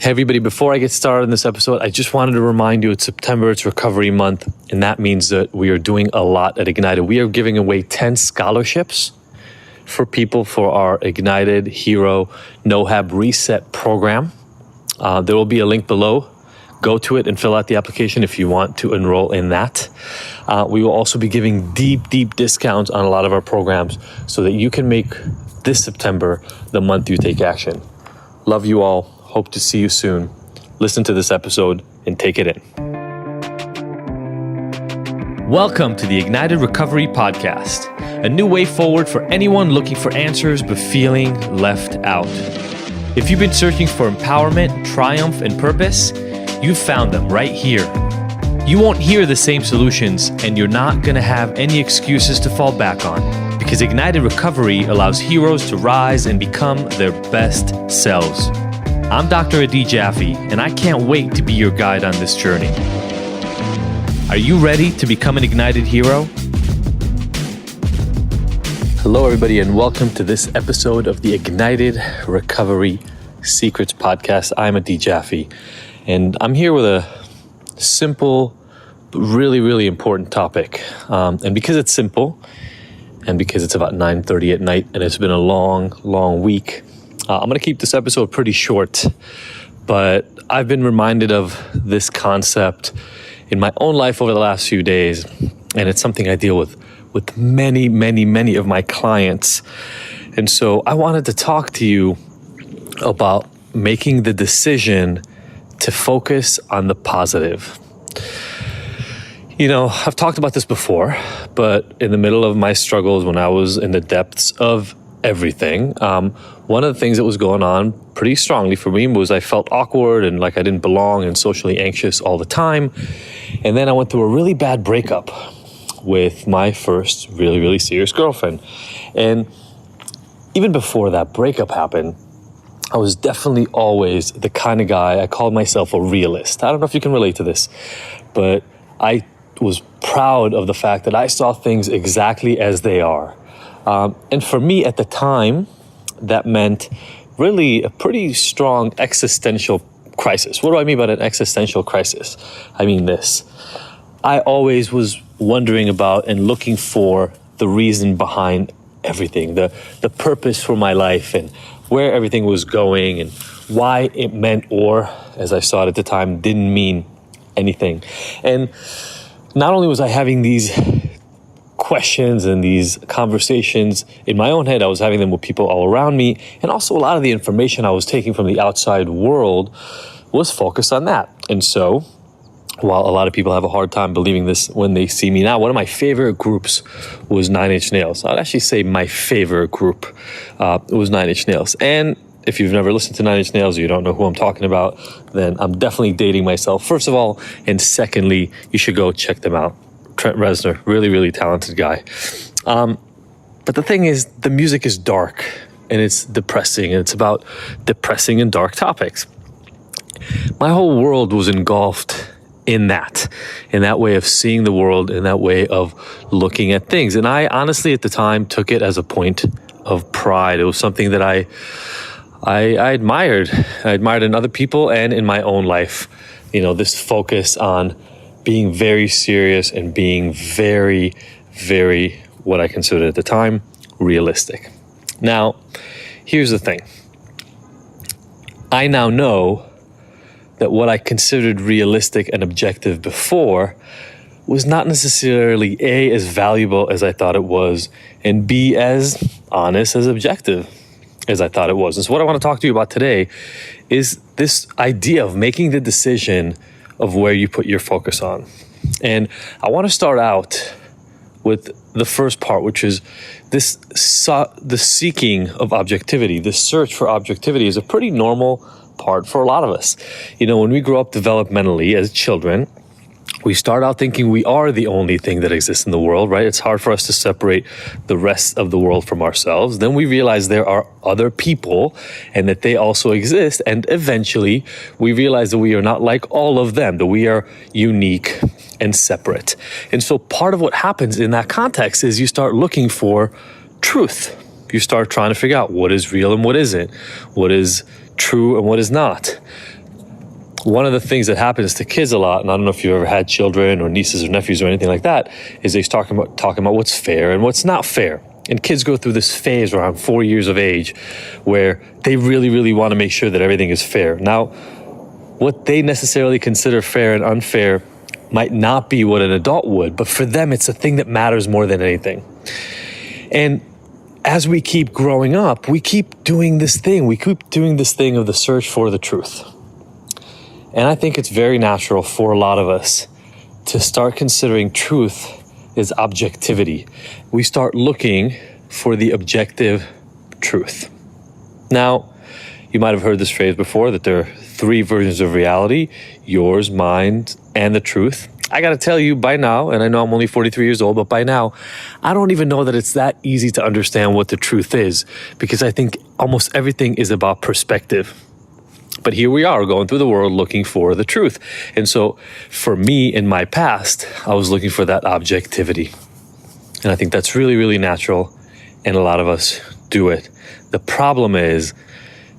Hey everybody, before I get started in this episode, I just wanted to remind you it's September, it's Recovery Month, and that means that we are doing a lot at Ignited. We are giving away 10 scholarships for people for our Ignited Hero No-Hab Reset program. There will be a link below. Go to it and fill out the application if you want to enroll in that. We will also be giving deep discounts on a lot of our programs so that you can make this September the month you take action. Love you all. Hope to see you soon. Listen to this episode and take it in. Welcome to the Ignited Recovery Podcast, a new way forward for anyone looking for answers but feeling left out. If you've been searching for empowerment, triumph, and purpose, you've found them right here. You won't hear the same solutions, and you're not going to have any excuses to fall back on, because Ignited Recovery allows heroes to rise and become their best selves. I'm Dr. Adi Jaffe, and I can't wait to be your guide on this journey. Are you ready to become an Ignited Hero? Hello, everybody, and welcome to this episode of the Ignited Recovery Secrets Podcast. I'm Adi Jaffe, and I'm here with a simple, but really important topic. And because it's simple, and because it's about 9:30 at night, and it's been a long week, I'm going to keep this episode pretty short, but I've been reminded of this concept in my own life over the last few days, and it's something I deal with many of my clients. And so I wanted to talk to you about making the decision to focus on the positive. You know, I've talked about this before, but in the middle of my struggles when I was in the depths of everything, one of the things that was going on pretty strongly for me was I felt awkward and like I didn't belong and socially anxious all the time. And then I went through a really bad breakup with my first really serious girlfriend. And even before that breakup happened, I was definitely always the kind of guy, I called myself a realist. I don't know if you can relate to this, but I was proud of the fact that I saw things exactly as they are. And for me at the time, that meant really a pretty strong existential crisis. What do I mean by an existential crisis? I mean this. I always was wondering about and looking for the reason behind everything, the purpose for my life and where everything was going and why it meant, or as I saw it at the time, didn't mean anything. And not only was I having these questions and these conversations in my own head, I was having them with people all around me, and also a lot of the information I was taking from the outside world was focused on that. And so, while a lot of people have a hard time believing this when they see me now, one of my favorite groups was 9 Inch Nails. I'd actually say my favorite group was 9 Inch Nails. And if you've never listened to 9 Inch Nails or you don't know who I'm talking about, then I'm definitely dating myself, first of all. And secondly, you should go check them out. Trent Reznor, really talented guy. But the thing is, the music is dark and it's depressing, and it's about depressing and dark topics. My whole world was engulfed in that way of seeing the world, in that way of looking at things. And I honestly, at the time, took it as a point of pride. It was something that I admired. I admired in other people and in my own life. You know, this focus on being very serious and being very, what I considered at the time, realistic. Now, here's the thing. I now know that what I considered realistic and objective before was not necessarily A, as valuable as I thought it was, and B, as honest, as objective as I thought it was. And so what I want to talk to you about today is this idea of making the decision of where you put your focus on. And I want to start out with the first part, which is the seeking of objectivity. The search for objectivity is a pretty normal part for a lot of us. You know, when we grow up developmentally as children, we start out thinking we are the only thing that exists in the world, right? It's hard for us to separate the rest of the world from ourselves. Then we realize there are other people and that they also exist. And eventually we realize that we are not like all of them, that we are unique and separate. And so part of what happens in that context is you start looking for truth. You start trying to figure out what is real and what isn't, what is true and what is not. one of the things that happens to kids a lot, and I don't know if you've ever had children or nieces or nephews or anything like that, is they talking about what's fair and what's not fair. And kids go through this phase around 4 years of age where they really, really want to make sure that everything is fair. Now, what they necessarily consider fair and unfair might not be what an adult would, but for them, it's a thing that matters more than anything. And as we keep growing up, we keep doing this thing. We keep doing this thing of the search for the truth. And I think it's very natural for a lot of us to start considering truth as objectivity. We start looking for the objective truth. Now, you might have heard this phrase before, that there are 3 versions of reality: yours, mine, and the truth. I gotta tell you by now, and I know I'm only 43 years old, but by now, I don't even know that it's that easy to understand what the truth is, because I think almost everything is about perspective. But here we are going through the world looking for the truth. And so for me in my past, I was looking for that objectivity. And I think that's really, really natural. And a lot of us do it. The problem is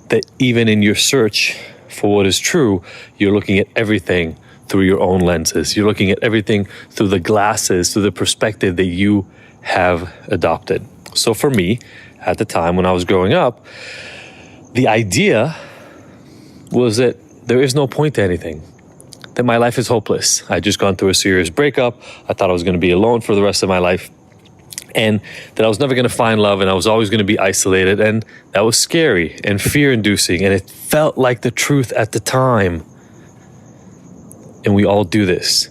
that even in your search for what is true, you're looking at everything through your own lenses. You're looking at everything through the glasses, through the perspective that you have adopted. So for me, at the time when I was growing up, the idea was that there is no point to anything, that my life is hopeless. I'd just gone through a serious breakup. I thought I was going to be alone for the rest of my life, and that I was never going to find love, and I was always going to be isolated, and that was scary and fear-inducing, and it felt like the truth at the time. And we all do this.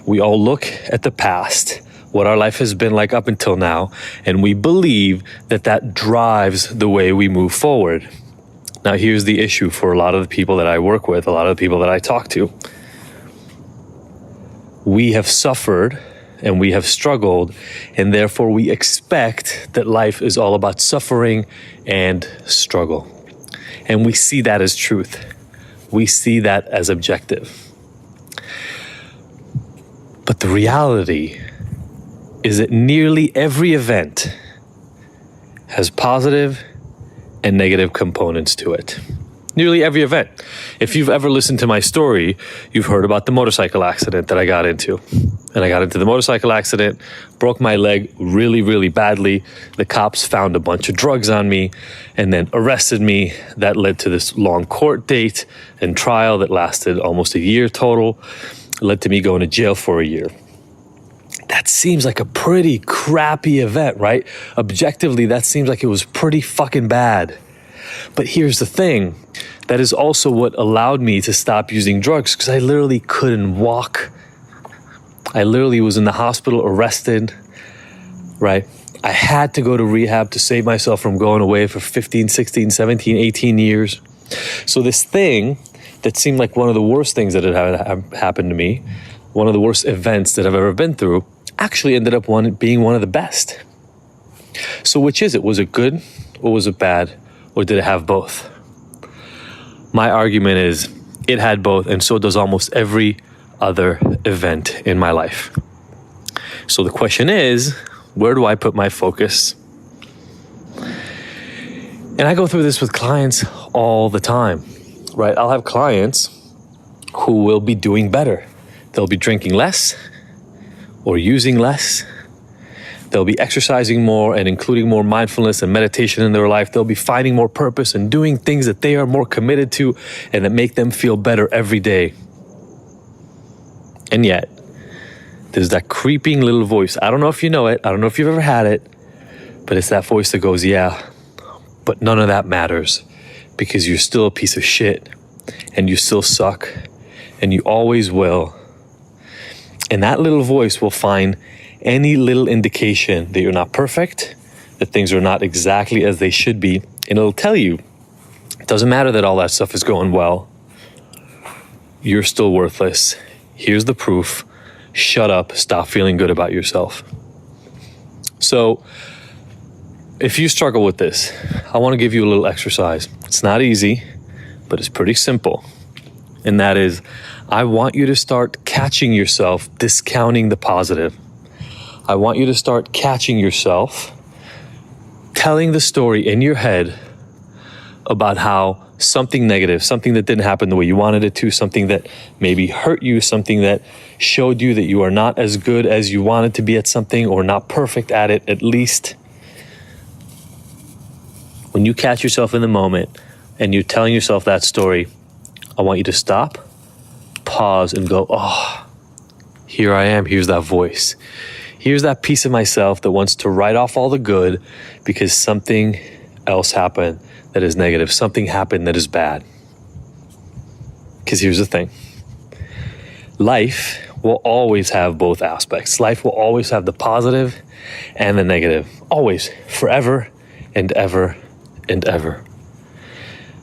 We all look at the past, what our life has been like up until now, and we believe that that drives the way we move forward. Now, here's the issue for a lot of the people that I work with, a lot of the people that I talk to. We have suffered and we have struggled, and therefore we expect that life is all about suffering and struggle. And we see that as truth. We see that as objective. But the reality is that nearly every event has positive and negative components to it. Nearly every event. If you've ever listened to my story, you've heard about the motorcycle accident that I got into. And I got into the motorcycle accident, broke my leg really, really badly. The cops found a bunch of drugs on me and then arrested me. That led to this long court date and trial that lasted almost a year total. It led to me going to jail for a year. That seems like a pretty crappy event, right? Objectively, that seems like it was pretty fucking bad. But here's the thing. That is also what allowed me to stop using drugs, because I literally couldn't walk. I literally was in the hospital, arrested, right? I had to go to rehab to save myself from going away for 15, 16, 17, 18 years. So this thing that seemed like one of the worst things that had happened to me, one of the worst events that I've ever been through, actually ended up being one of the best. So which is it? Was it good or was it bad? Or did it have both? My argument is it had both, and so does almost every other event in my life. So the question is, where do I put my focus? And I go through this with clients all the time, right? I'll have clients who will be doing better. They'll be drinking less or using less. They'll be exercising more and including more mindfulness and meditation in their life. They'll be finding more purpose and doing things that they are more committed to and that make them feel better every day. And yet, there's that creeping little voice. I don't know if you know it. I don't know if you've ever had it, but it's that voice that goes, yeah, but none of that matters because you're still a piece of shit and you still suck and you always will. And that little voice will find any little indication that you're not perfect, that things are not exactly as they should be, and it'll tell you, it doesn't matter that all that stuff is going well. You're still worthless. Here's the proof. Shut up. Stop feeling good about yourself. So, if you struggle with this, I want to give you a little exercise. It's not easy, but it's pretty simple. And that is, I want you to start catching yourself discounting the positive. I want you to start catching yourself telling the story in your head about how something negative, something that didn't happen the way you wanted it to, something that maybe hurt you, something that showed you that you are not as good as you wanted to be at something, or not perfect at it at least. When you catch yourself in the moment and you're telling yourself that story, I want you to stop, pause, and go, oh, here I am. Here's that voice. Here's that piece of myself that wants to write off all the good because something else happened that is negative. Something happened that is bad. Because here's the thing. Life will always have both aspects. Life will always have the positive and the negative. Always. Forever and ever and ever.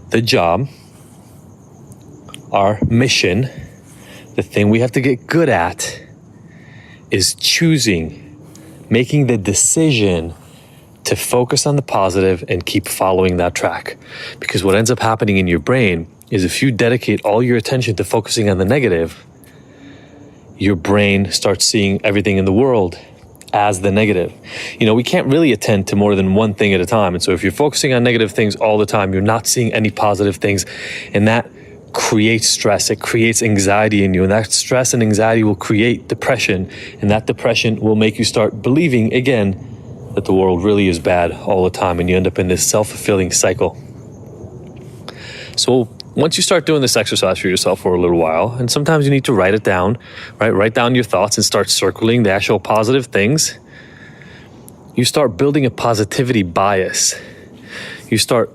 The job, our mission, the thing we have to get good at is choosing, making the decision to focus on the positive and keep following that track. Because what ends up happening in your brain is if you dedicate all your attention to focusing on the negative, your brain starts seeing everything in the world as the negative. You know, we can't really attend to more than one thing at a time. And so if you're focusing on negative things all the time, you're not seeing any positive things. And that creates stress. It creates anxiety in you. And that stress and anxiety will create depression. And that depression will make you start believing again that the world really is bad all the time. And you end up in this self-fulfilling cycle. So once you start doing this exercise for yourself for a little while, and sometimes you need to write it down, right? Write down your thoughts and start circling the actual positive things. You start building a positivity bias. You start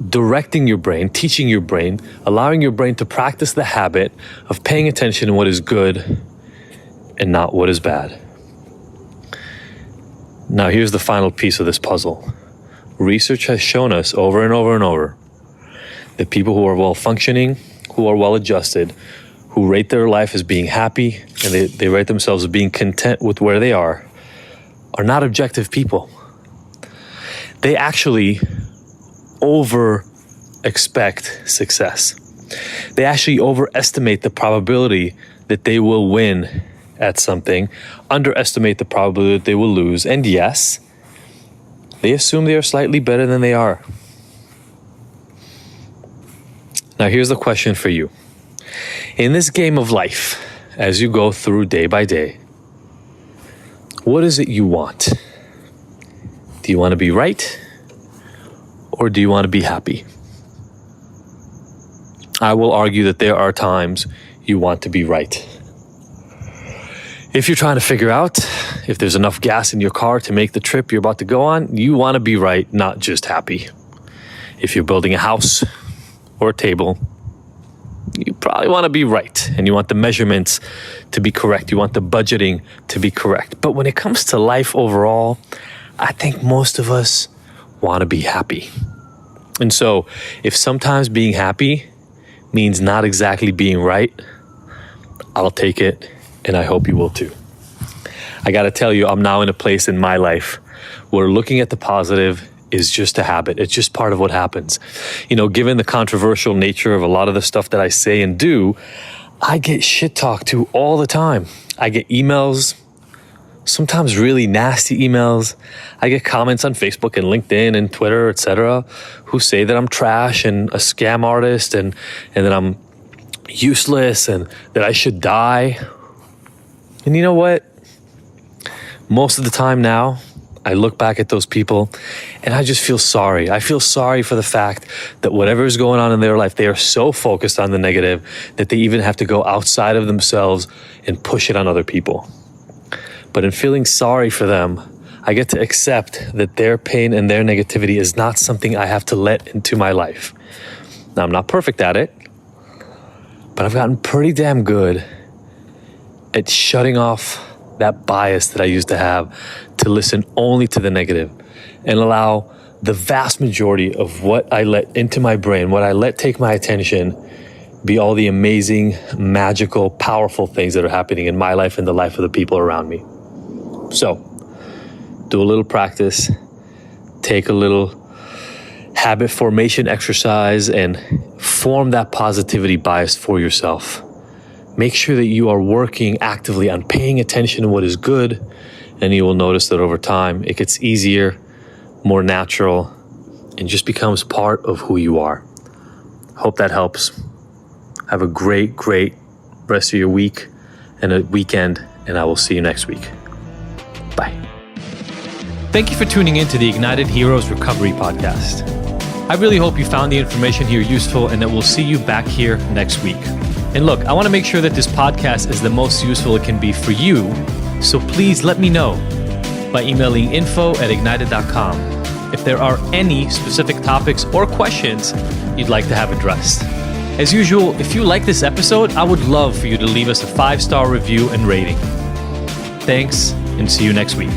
directing your brain, teaching your brain, allowing your brain to practice the habit of paying attention to what is good and not what is bad. Now, here's the final piece of this puzzle. Research has shown us over and over and over that people who are well functioning, who are well adjusted, who rate their life as being happy, and they rate themselves as being content with where they are not objective people. They actually over-expect success. They actually overestimate the probability that they will win at something, underestimate the probability that they will lose, and yes, they assume they are slightly better than they are. Now, here's the question for you. In this game of life, as you go through day by day, what is it you want? Do you want to be right? Or do you want to be happy? I will argue that there are times you want to be right. If you're trying to figure out if there's enough gas in your car to make the trip you're about to go on, you want to be right, not just happy. If you're building a house or a table, you probably want to be right, and you want the measurements to be correct. You want the budgeting to be correct. But when it comes to life overall, I think most of us want to be happy. And so if sometimes being happy means not exactly being right, I'll take it, and I hope you will too. I got to tell you, I'm now in a place in my life where looking at the positive is just a habit. It's just part of what happens. You know, given the controversial nature of a lot of the stuff that I say and do, I get shit talked to all the time. I get emails, sometimes really nasty emails. I get comments on Facebook and LinkedIn and Twitter, etc., who say that I'm trash and a scam artist and that I'm useless and that I should die. And you know what? Most of the time now, I look back at those people and I just feel sorry. I feel sorry for the fact that whatever is going on in their life, they are so focused on the negative that they even have to go outside of themselves and push it on other people. But in feeling sorry for them, I get to accept that their pain and their negativity is not something I have to let into my life. Now, I'm not perfect at it, but I've gotten pretty damn good at shutting off that bias that I used to have to listen only to the negative and allow the vast majority of what I let into my brain, what I let take my attention, be all the amazing, magical, powerful things that are happening in my life and the life of the people around me. So, do a little practice, take a little habit formation exercise, and form that positivity bias for yourself. Make sure that you are working actively on paying attention to what is good, and you will notice that over time it gets easier, more natural, and just becomes part of who you are. Hope that helps. Have a great rest of your week and a weekend, and I will see you next week. Bye. Thank you for tuning in to the Ignited Heroes Recovery Podcast. I really hope you found the information here useful and that we'll see you back here next week. And look, I want to make sure that this podcast is the most useful it can be for you, so please let me know by emailing info@ignited.com if there are any specific topics or questions you'd like to have addressed. As usual, if you like this episode, I would love for you to leave us a 5-star review and rating. Thanks, and see you next week.